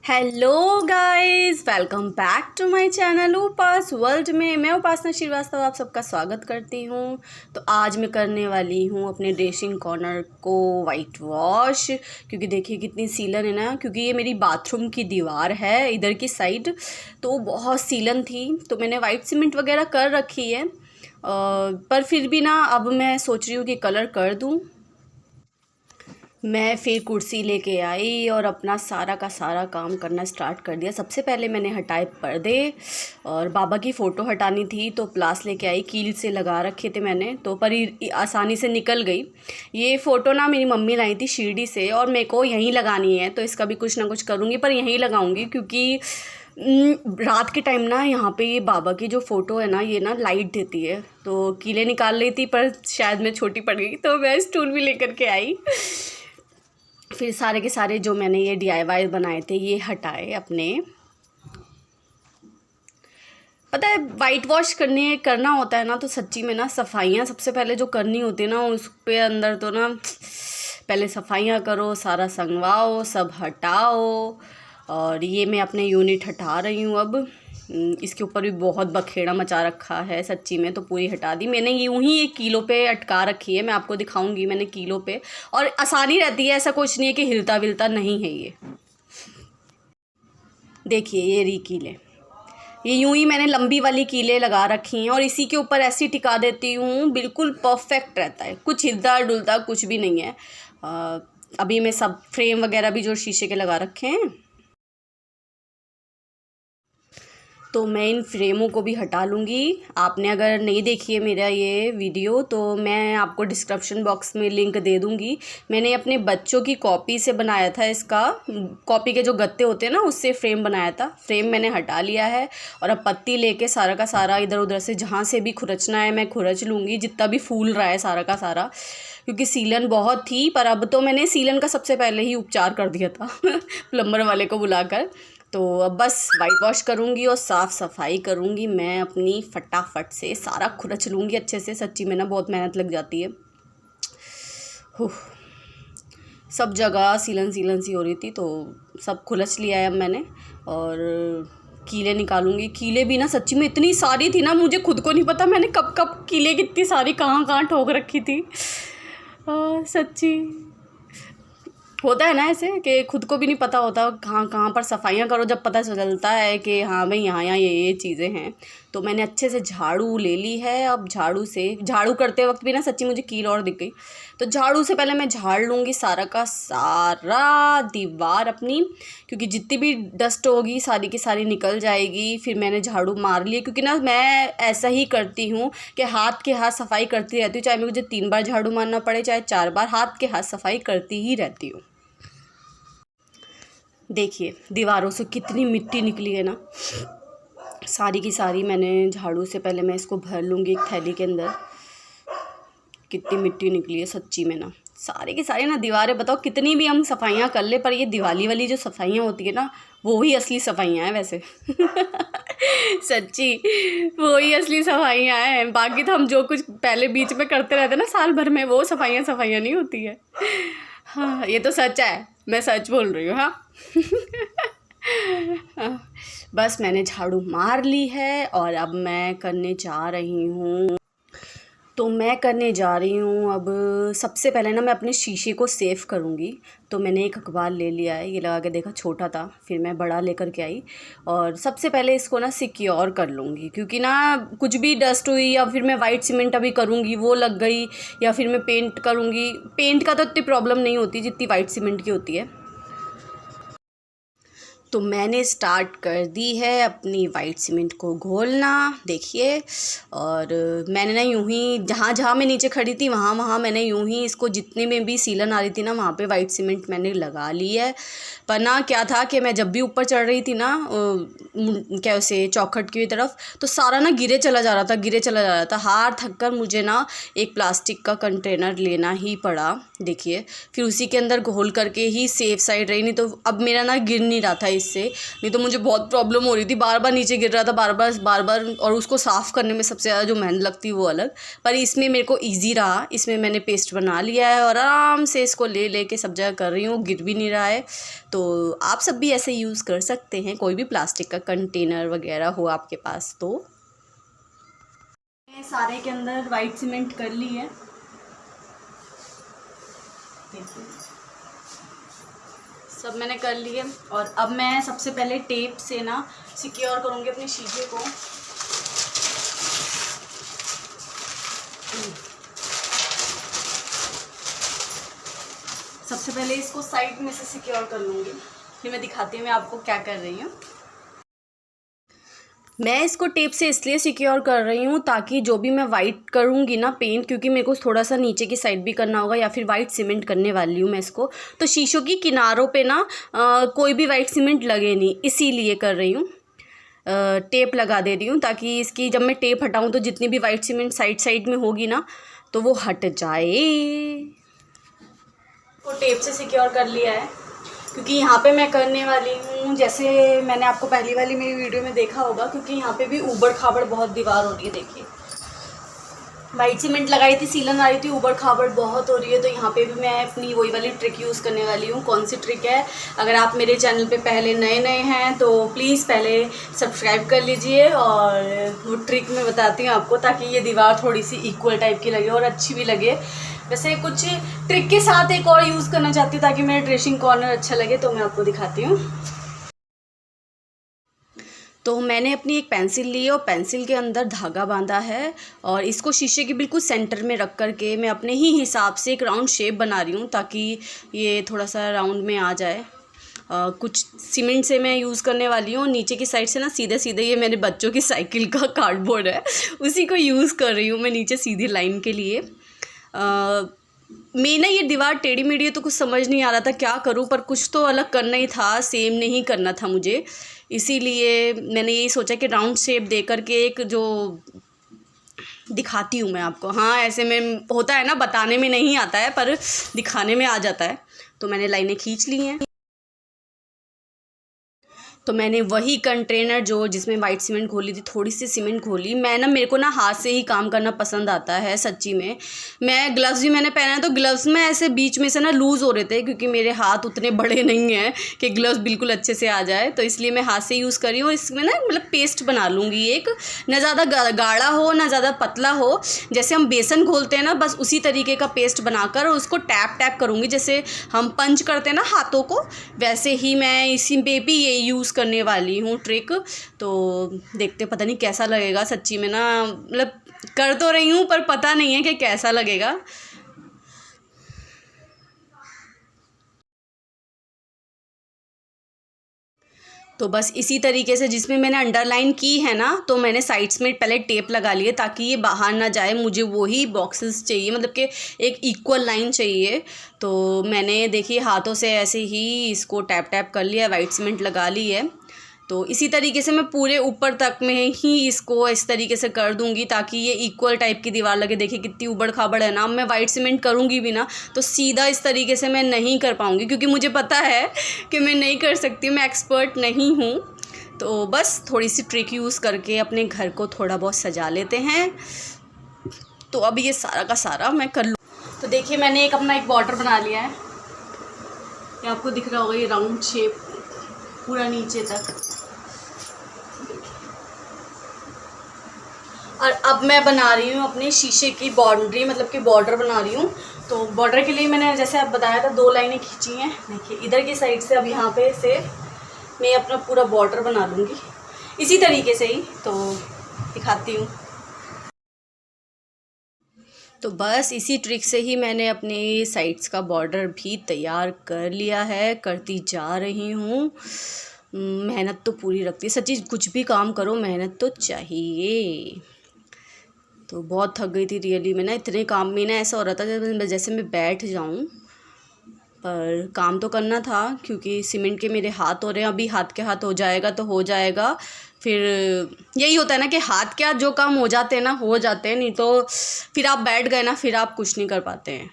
Hello guys, welcome back to my channel Upas world में। मैं उपासना श्रीवास्तव आप सबका स्वागत करती हूँ। तो आज मैं करने वाली हूँ अपने ड्रेसिंग कॉर्नर को वाइट वॉश, क्योंकि देखिए कितनी सीलन है ना। क्योंकि ये मेरी बाथरूम की दीवार है इधर की साइड, तो बहुत सीलन थी। तो मैंने वाइट सीमेंट वगैरह कर रखी है, पर फिर भी ना अब मैं सोच रही हूँ कि कलर कर दूँ। मैं फिर कुर्सी लेके आई और अपना सारा का सारा काम करना स्टार्ट कर दिया। सबसे पहले मैंने हटाए पर्दे और बाबा की फ़ोटो हटानी थी, तो प्लास लेके आई। कील से लगा रखे थे मैंने, तो पर आसानी से निकल गई। ये फ़ोटो ना मेरी मम्मी लाई थी शिरडी से, और मेरे को यहीं लगानी है, तो इसका भी कुछ ना कुछ करूँगी, पर यहीं लगाऊँगी। क्योंकि रात के टाइम ना यहाँ पे ये बाबा की जो फ़ोटो है ना, ये ना लाइट देती है। तो कीलें निकाल रही थी, पर शायद मैं छोटी पड़ गई, तो मैं स्टूल भी लेकर के आई। फिर सारे के सारे जो मैंने ये DIY बनाए थे ये हटाए अपने। पता है, वाइट वॉश करना होता है ना, तो सच्ची में ना सफाइयाँ सबसे पहले जो करनी होती है ना, उस पे अंदर तो ना पहले सफाइयाँ करो, सारा संगवाओ, सब हटाओ। और ये मैं अपने यूनिट हटा रही हूँ अब। इसके ऊपर भी बहुत बखेड़ा मचा रखा है सच्ची में, तो पूरी हटा दी मैंने। यूं ही एक किलो पे अटका रखी है, मैं आपको दिखाऊंगी मैंने किलो पे। और आसानी रहती है, ऐसा कुछ नहीं है कि हिलता विलता नहीं है। ये देखिए ये री कीले, ये यूं ही मैंने लंबी वाली कीलें लगा रखी हैं, और इसी के ऊपर ऐसी टिका देती हूँ, बिल्कुल परफेक्ट रहता है। कुछ हिलता डुलता कुछ भी नहीं है। अभी मैं सब फ्रेम वगैरह भी जो शीशे के लगा रखे हैं, तो मैं इन फ्रेमों को भी हटा लूँगी। आपने अगर नहीं देखी है मेरा ये वीडियो, तो मैं आपको डिस्क्रिप्शन बॉक्स में लिंक दे दूँगी। मैंने अपने बच्चों की कॉपी से बनाया था इसका, कॉपी के जो गत्ते होते हैं ना, उससे फ्रेम बनाया था। फ्रेम मैंने हटा लिया है, और अब पत्ती लेके सारा का सारा इधर उधर से जहाँ से भी खुरचना है मैं खुरच लूँगी, जितना भी फूल रहा है सारा का सारा। क्योंकि सीलन बहुत थी, पर अब तो मैंने सीलन का सबसे पहले ही उपचार कर दिया था प्लम्बर वाले को बुलाकर। तो अब बस वाइट वॉश करूँगी और साफ़ सफाई करूँगी मैं अपनी, फटाफट से सारा खुरच लूँगी अच्छे से। सच्ची में ना बहुत मेहनत लग जाती है। सब जगह सीलन सीलन सी हो रही थी, तो सब खुरच लिया है अब मैंने। और कीलें निकालूंगी। कीलें भी ना सच्ची में इतनी सारी थी ना, मुझे खुद को नहीं पता मैंने कब कब कीलें कितनी सारी कहाँ कहाँ ठोक रखी थी। सच्ची होता है ना ऐसे कि खुद को भी नहीं पता होता कहाँ कहाँ पर सफाइयाँ करो, जब पता चलता है कि हाँ भाई यहाँ यहाँ ये चीज़ें हैं। तो मैंने अच्छे से झाड़ू ले ली है। अब झाड़ू करते वक्त भी ना सच्ची मुझे कील और दिख गई, तो झाड़ू से पहले मैं झाड़ लूँगी सारा का सारा दीवार अपनी, क्योंकि जितनी भी डस्ट होगी सारी की सारी निकल जाएगी। फिर मैंने झाड़ू मार लिया, क्योंकि ना मैं ऐसा ही करती हूँ कि हाथ के हाथ सफाई करती रहती हूँ, चाहे मुझे 3 बार झाड़ू मारना पड़े चाहे 4 बार, हाथ के हाथ सफाई करती ही रहती हूँ। देखिए दीवारों से कितनी मिट्टी निकली है ना, सारी की सारी मैंने झाड़ू से पहले मैं इसको भर लूँगी एक थैली के अंदर। कितनी मिट्टी निकली है सच्ची में ना, सारी की सारी ना दीवारें। बताओ कितनी भी हम सफाइयाँ कर ले, पर ये दिवाली वाली जो सफाइयाँ होती है ना, वो ही असली सफाइयाँ हैं वैसे सच्ची वो ही असली सफाइयाँ हैं। बाकी तो हम जो कुछ पहले बीच में करते रहते हैं ना साल भर में, वो सफाइयाँ नहीं होती है। हाँ ये तो सच है, मैं सच बोल रही हूँ। हाँ बस मैंने झाड़ू मार ली है, और अब मैं करने जा रही हूँ। अब सबसे पहले ना मैं अपने शीशे को सेव करूँगी। तो मैंने एक अखबार ले लिया है, ये लगा के देखा छोटा था, फिर मैं बड़ा लेकर के आई। और सबसे पहले इसको ना सिक्योर कर लूँगी, क्योंकि ना कुछ भी डस्ट हुई, या फिर मैं वाइट सीमेंट अभी करूँगी वो लग गई, या फिर मैं पेंट करूँगी। पेंट का तो इतनी प्रॉब्लम नहीं होती जितनी वाइट सीमेंट की होती है। तो मैंने स्टार्ट कर दी है अपनी वाइट सीमेंट को घोलना, देखिए। और मैंने ना यूं ही जहाँ जहाँ मैं नीचे खड़ी थी वहाँ वहाँ मैंने यूं ही इसको, जितने में भी सीलन आ रही थी ना वहाँ पे वाइट सीमेंट मैंने लगा ली है। पर ना क्या था कि मैं जब भी ऊपर चढ़ रही थी ना, क्या उसे चौखट की तरफ, तो सारा ना गिरे चला जा रहा था। हार थक कर मुझे ना एक प्लास्टिक का कंटेनर लेना ही पड़ा, देखिए। फिर उसी के अंदर घोल करके ही सेफ साइड रही, नहीं तो अब मेरा ना गिर नहीं रहा था इससे, नहीं तो मुझे बहुत प्रॉब्लम हो रही थी, बार बार नीचे गिर रहा था, बार बार, और उसको साफ़ करने में सबसे ज़्यादा जो मेहनत लगती है वो अलग। पर इसमें मेरे को ईजी रहा, इसमें मैंने पेस्ट बना लिया है और आराम से इसको ले के सब जगह कर रही हूँ, गिर भी नहीं रहा है। तो आप सब भी ऐसे यूज़ कर सकते हैं, कोई भी प्लास्टिक का कंटेनर वगैरह हो आपके पास तो। सारे के अंदर वाइट सीमेंट कर ली है, सब मैंने कर लिए। और अब मैं सबसे पहले टेप से ना सिक्योर करूँगी अपने शीशे को। सबसे पहले इसको साइड में से सिक्योर कर लूँगी, फिर मैं दिखाती हूँ मैं आपको क्या कर रही हूँ। मैं इसको टेप से इसलिए सिक्योर कर रही हूँ ताकि जो भी मैं वाइट करूँगी ना पेंट, क्योंकि मेरे को थोड़ा सा नीचे की साइड भी करना होगा या फिर वाइट सीमेंट करने वाली हूँ मैं इसको, तो शीशों की किनारों पे ना कोई भी वाइट सीमेंट लगे नहीं, इसीलिए कर रही हूँ। टेप लगा दे रही हूँ ताकि इसकी जब मैं टेप हटाऊँ तो जितनी भी वाइट सीमेंट साइड में होगी ना तो वो हट जाए। को टेप से सिक्योर कर लिया है, क्योंकि यहाँ पे मैं करने वाली हूँ, जैसे मैंने आपको पहली वाली मेरी वीडियो में देखा होगा, क्योंकि यहाँ पे भी ऊबड़ खाबड़ बहुत दीवार हो रही है। देखिए वाइट सीमेंट लगाई थी, सीलन आ रही थी, ऊबड़ खाबड़ बहुत हो रही है, तो यहाँ पे भी मैं अपनी वही वाली ट्रिक यूज़ करने वाली हूँ। कौन सी ट्रिक है? अगर आप मेरे चैनल पे पहले नए हैं तो प्लीज़ पहले सब्सक्राइब कर लीजिए, और वो ट्रिक मैं बताती हूँ आपको, ताकि ये दीवार थोड़ी सी इक्वल टाइप की लगे और अच्छी भी लगे। वैसे कुछ ट्रिक के साथ एक और यूज़ करना चाहती हूँ ताकि मेरा ड्रेसिंग कॉर्नर अच्छा लगे, तो मैं आपको दिखाती हूँ। तो मैंने अपनी एक पेंसिल ली और पेंसिल के अंदर धागा बांधा है, और इसको शीशे के बिल्कुल सेंटर में रख कर के मैं अपने ही हिसाब से एक राउंड शेप बना रही हूँ ताकि ये थोड़ा सा राउंड में आ जाए। कुछ सीमेंट से मैं यूज़ करने वाली हूँ, नीचे की साइड से ना सीधे सीधे ये मेरे बच्चों की साइकिल का कार्डबोर्ड है, उसी को यूज़ कर रही हूँ मैं नीचे सीधी लाइन के लिए। मैं ना ये दीवार टेढ़ी मेढ़ी है तो कुछ समझ नहीं आ रहा था क्या करूँ, पर कुछ तो अलग करना ही था, सेम नहीं करना था मुझे, इसीलिए मैंने यही सोचा कि राउंड शेप दे करके एक जो दिखाती हूँ मैं आपको। हाँ, ऐसे में होता है ना, बताने में नहीं आता है पर दिखाने में आ जाता है। तो मैंने लाइनें खींच ली हैं। तो मैंने वही कंटेनर जो जिसमें वाइट सीमेंट घोली थी, थोड़ी सी सीमेंट घोली मैं ना, मेरे को ना हाथ से ही काम करना पसंद आता है सच्ची में। मैं ग्लव्स भी मैंने पहना है, तो ग्लव्स में ऐसे बीच में से ना लूज़ हो रहे थे, क्योंकि मेरे हाथ उतने बड़े नहीं हैं कि ग्लव्स बिल्कुल अच्छे से आ जाए, तो इसलिए मैं हाथ से यूज़ कर रही हूँ। इसमें ना मतलब पेस्ट बना लूँगी एक, ना ज़्यादा गाढ़ा हो ना ज़्यादा पतला हो, जैसे हम बेसन घोलते हैं ना बस उसी तरीके का पेस्ट बनाकर उसको टैप टैप करूँगी, जैसे हम पंच करते हैं ना हाथों को, वैसे ही मैं इसी पे भी ये यूज़ करने वाली हूँ ट्रिक। तो देखते पता नहीं कैसा लगेगा, सच्ची में ना मतलब कर तो रही हूँ पर पता नहीं है कि कैसा लगेगा। तो बस इसी तरीके से जिसमें मैंने अंडरलाइन की है ना, तो मैंने साइड्स में पहले टेप लगा लिए ताकि ये बाहर ना जाए। मुझे वही बॉक्सेस चाहिए, मतलब कि एक इक्वल लाइन चाहिए। तो मैंने देखिए हाथों से ऐसे ही इसको टैप टैप कर लिया, वाइट सीमेंट लगा ली है। तो इसी तरीके से मैं पूरे ऊपर तक में ही इसको इस तरीके से कर दूंगी ताकि ये इक्वल टाइप की दीवार लगे। देखिए कितनी ऊबड़ खाबड़ है ना। मैं वाइट सीमेंट करूँगी भी ना तो सीधा इस तरीके से मैं नहीं कर पाऊँगी, क्योंकि मुझे पता है कि मैं नहीं कर सकती, मैं एक्सपर्ट नहीं हूँ। तो बस थोड़ी सी ट्रिक यूज़ करके अपने घर को थोड़ा बहुत सजा लेते हैं। तो अब ये सारा का सारा मैं कर लूँ। तो देखिए मैंने एक अपना एक बॉर्डर बना लिया है, ये आपको दिख रहा होगा, ये राउंड शेप पूरा नीचे तक। और अब मैं बना रही हूँ अपने शीशे की बाउंड्री, मतलब कि बॉर्डर बना रही हूँ। तो बॉर्डर के लिए मैंने जैसे आप बताया था 2 लाइनें खींची हैं। देखिए इधर की साइड से अब यहाँ पे से मैं अपना पूरा बॉर्डर बना लूँगी इसी तरीके से ही, तो दिखाती हूँ। तो बस इसी ट्रिक से ही मैंने अपने साइड्स का बॉर्डर भी तैयार कर लिया है, करती जा रही हूँ। मेहनत तो पूरी रखती है सच्ची, कुछ भी काम करो मेहनत तो चाहिए। तो बहुत थक गई थी रियली में ना, इतने काम में ना ऐसा हो रहा था जैसे मैं बैठ जाऊं, पर काम तो करना था क्योंकि सीमेंट के मेरे हाथ हो रहे हैं। अभी हाथ के हाथ हो जाएगा तो हो जाएगा, फिर यही होता है ना कि हाथ के हाथ जो काम हो जाते हैं ना हो जाते हैं, नहीं तो फिर आप बैठ गए ना फिर आप कुछ नहीं कर पाते हैं।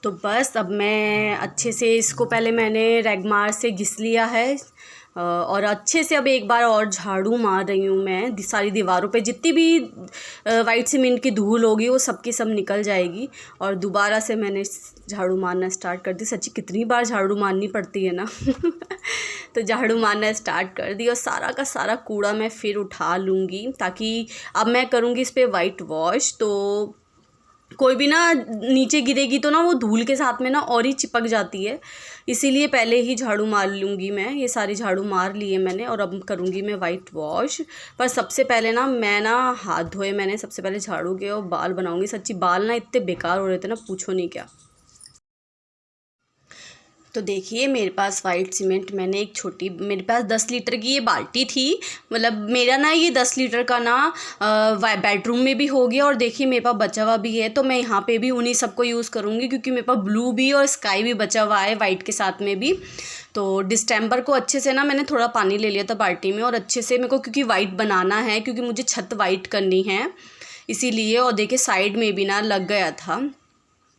तो बस अब मैं अच्छे से इसको पहले मैंने रैगमार से घिस लिया है और अच्छे से अब एक बार और झाड़ू मार रही हूँ मैं सारी दीवारों पे। जितनी भी वाइट सीमेंट की धूल होगी वो सबकी सब निकल जाएगी। और दोबारा से मैंने झाड़ू मारना स्टार्ट कर दी। सच्ची कितनी बार झाड़ू मारनी पड़ती है ना तो झाड़ू मारना स्टार्ट कर दी और सारा का सारा कूड़ा मैं फिर उठा लूँगी, ताकि अब मैं करूँगी इस पर वाइट वॉश। तो कोई भी ना नीचे गिरेगी तो ना वो धूल के साथ में ना और ही चिपक जाती है, इसीलिए पहले ही झाड़ू मार लूँगी मैं। ये सारी झाड़ू मार लिए मैंने और अब करूँगी मैं वाइट वॉश। पर सबसे पहले ना मैं ना हाथ धोए मैंने सबसे पहले झाड़ू के और बाल बनाऊँगी। सच्ची बाल ना इतने बेकार हो रहे थे ना, पूछो नहीं क्या। तो देखिए मेरे पास वाइट सीमेंट मैंने एक छोटी, मेरे पास 10 लीटर की ये बाल्टी थी। मतलब मेरा ना ये 10 लीटर का ना बेडरूम में भी हो गया और देखिए मेरे पास बचा हुआ भी है। तो मैं यहाँ पे भी उन्हीं सबको यूज़ करूँगी, क्योंकि मेरे पास ब्लू भी और स्काई भी बचा हुआ है वाइट के साथ में भी। तो डिस्टेम्बर को अच्छे से ना मैंने थोड़ा पानी ले लिया था बाल्टी में और अच्छे से मेरे को, क्योंकि वाइट बनाना है, क्योंकि मुझे छत वाइट करनी है इसीलिए। और देखिए साइड में भी ना लग गया था,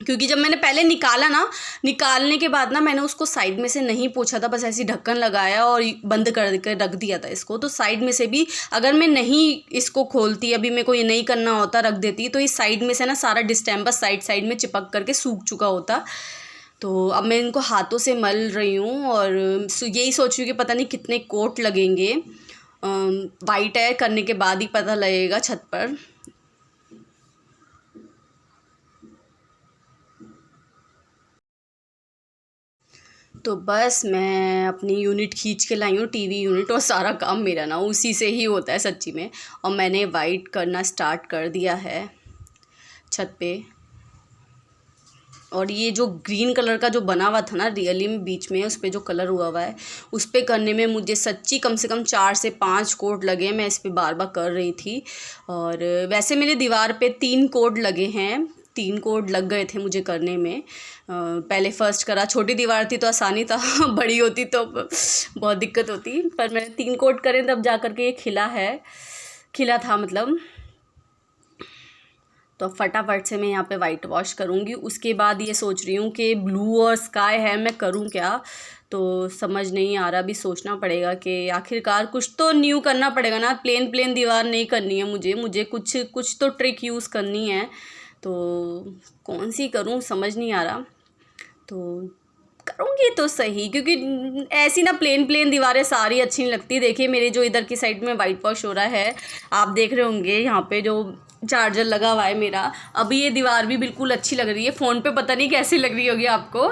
क्योंकि जब मैंने पहले निकाला ना, निकालने के बाद ना मैंने उसको साइड में से नहीं पोंछा था, बस ऐसे ही ढक्कन लगाया और बंद कर रख दिया था इसको। तो साइड में से भी अगर मैं नहीं इसको खोलती, अभी मेरे को ये नहीं करना होता, रख देती, तो इस साइड में से ना सारा डिस्टेम्बर साइड में चिपक करके सूख चुका होता। तो अब मैं इनको हाथों से मल रही हूँ और यही सोच रही हूँ कि पता नहीं कितने कोट लगेंगे। वाइट है, करने के बाद ही पता लगेगा छत पर। तो बस मैं अपनी यूनिट खींच के लाई हूँ, टीवी यूनिट, और सारा काम मेरा ना उसी से ही होता है सच्ची में। और मैंने वाइट करना स्टार्ट कर दिया है छत पे। और ये जो ग्रीन कलर का जो बना हुआ था ना रियली में बीच में, उस पर जो कलर हुआ हुआ है, उस पर करने में मुझे सच्ची कम से कम 4 से 5 कोट लगे। मैं इस पर बार बार कर रही थी। और वैसे मेरे दीवार पे 3 कोट लगे हैं, 3 कोट लग गए थे मुझे करने में। पहले फ़र्स्ट करा, छोटी दीवार थी तो आसानी था बड़ी होती तो बहुत दिक्कत होती। पर मैंने 3 कोट करे तब जा कर के ये खिला था मतलब। तो फटाफट से मैं यहाँ पे वाइट वॉश करूँगी। उसके बाद ये सोच रही हूँ कि ब्लू और स्काई है, मैं करूँ क्या, तो समझ नहीं आ रहा। अभी सोचना पड़ेगा कि आखिरकार कुछ तो न्यू करना पड़ेगा ना। प्लेन दीवार नहीं करनी है मुझे कुछ तो ट्रिक यूज़ करनी है। तो कौन सी करूँ समझ नहीं आ रहा, तो करूँगी तो सही, क्योंकि ऐसी ना प्लेन दीवारें सारी अच्छी नहीं लगती। देखिए मेरे जो इधर की साइड में वाइट वॉश हो रहा है, आप देख रहे होंगे यहाँ पे जो चार्जर लगा हुआ है मेरा। अभी ये दीवार भी बिल्कुल अच्छी लग रही है, फ़ोन पे पता नहीं कैसी लग रही होगी आपको।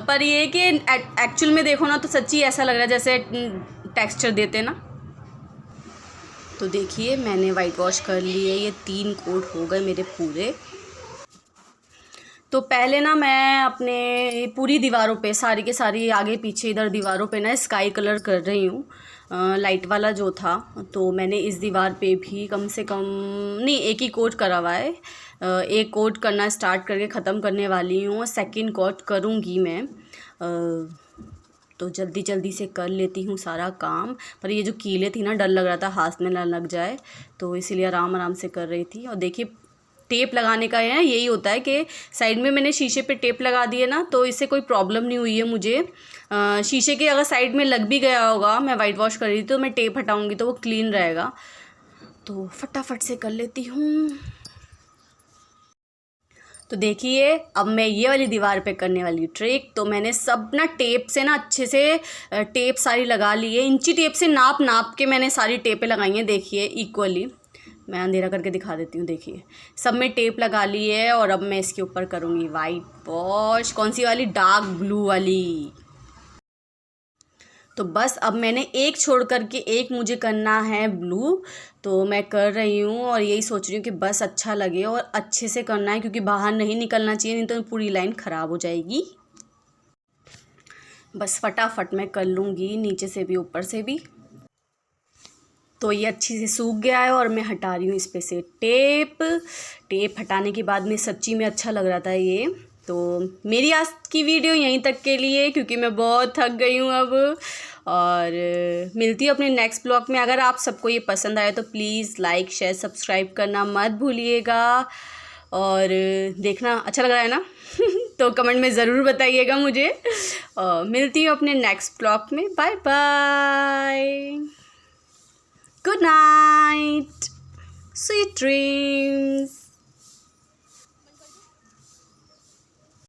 पर ये कि एक्चुअल में देखो ना तो सच्ची ऐसा लग रहा है जैसे टेक्सचर देते ना। तो देखिए मैंने वाइट वॉश कर लिए, ये 3 कोट हो गए मेरे पूरे। तो पहले ना मैं अपने पूरी दीवारों पे सारी के सारी आगे पीछे इधर दीवारों पे ना स्काई कलर कर रही हूँ, लाइट वाला जो था। तो मैंने इस दीवार पे भी कम से कम नहीं, एक ही कोट करा हुआ है। एक कोट करना स्टार्ट करके ख़त्म करने वाली हूँ और सेकंड कोट करूँगी मैं। तो जल्दी से कर लेती हूँ सारा काम। पर ये जो कीले थी ना, डर लग रहा था हाथ में ना लग जाए, तो इसीलिए आराम से कर रही थी। और देखिए टेप लगाने का है, यही होता है कि साइड में मैंने शीशे पे टेप लगा दिए ना, तो इससे कोई प्रॉब्लम नहीं हुई है मुझे। शीशे के अगर साइड में लग भी गया होगा, मैं वाइट वॉश कर रही थी तो मैं टेप हटाऊँगी तो वो क्लीन रहेगा। तो फटाफट से कर लेती हूँ। तो देखिए अब मैं ये वाली दीवार पे करने वाली ट्रिक। तो मैंने सब ना टेप से ना अच्छे से टेप सारी लगा ली है। इंची टेप से नाप के मैंने सारी टेपें लगाई हैं, देखिए इक्वली। मैं अंधेरा करके दिखा देती हूँ, देखिए सब में टेप लगा ली है। और अब मैं इसके ऊपर करूँगी वाइट वॉश। कौन सी वाली? डार्क ब्लू वाली। तो बस अब मैंने एक छोड़ करके एक मुझे करना है ब्लू, तो मैं कर रही हूँ। और यही सोच रही हूँ कि बस अच्छा लगे और अच्छे से करना है, क्योंकि बाहर नहीं निकलना चाहिए, नहीं तो पूरी लाइन ख़राब हो जाएगी। बस फटाफट मैं कर लूँगी, नीचे से भी ऊपर से भी। तो ये अच्छी से सूख गया है और मैं हटा रही हूँ इस पे से टेप हटाने के बाद में सच्ची में अच्छा लग रहा था ये। तो मेरी आज की वीडियो यहीं तक के लिए, क्योंकि मैं बहुत थक गई हूँ अब। और मिलती हूँ अपने नेक्स्ट ब्लॉग में। अगर आप सबको ये पसंद आए तो प्लीज़ लाइक शेयर सब्सक्राइब करना मत भूलिएगा। और देखना अच्छा लग रहा है ना तो कमेंट में ज़रूर बताइएगा मुझे। मिलती हूँ अपने नेक्स्ट ब्लॉग में। Bye bye, good night, sweet dreams.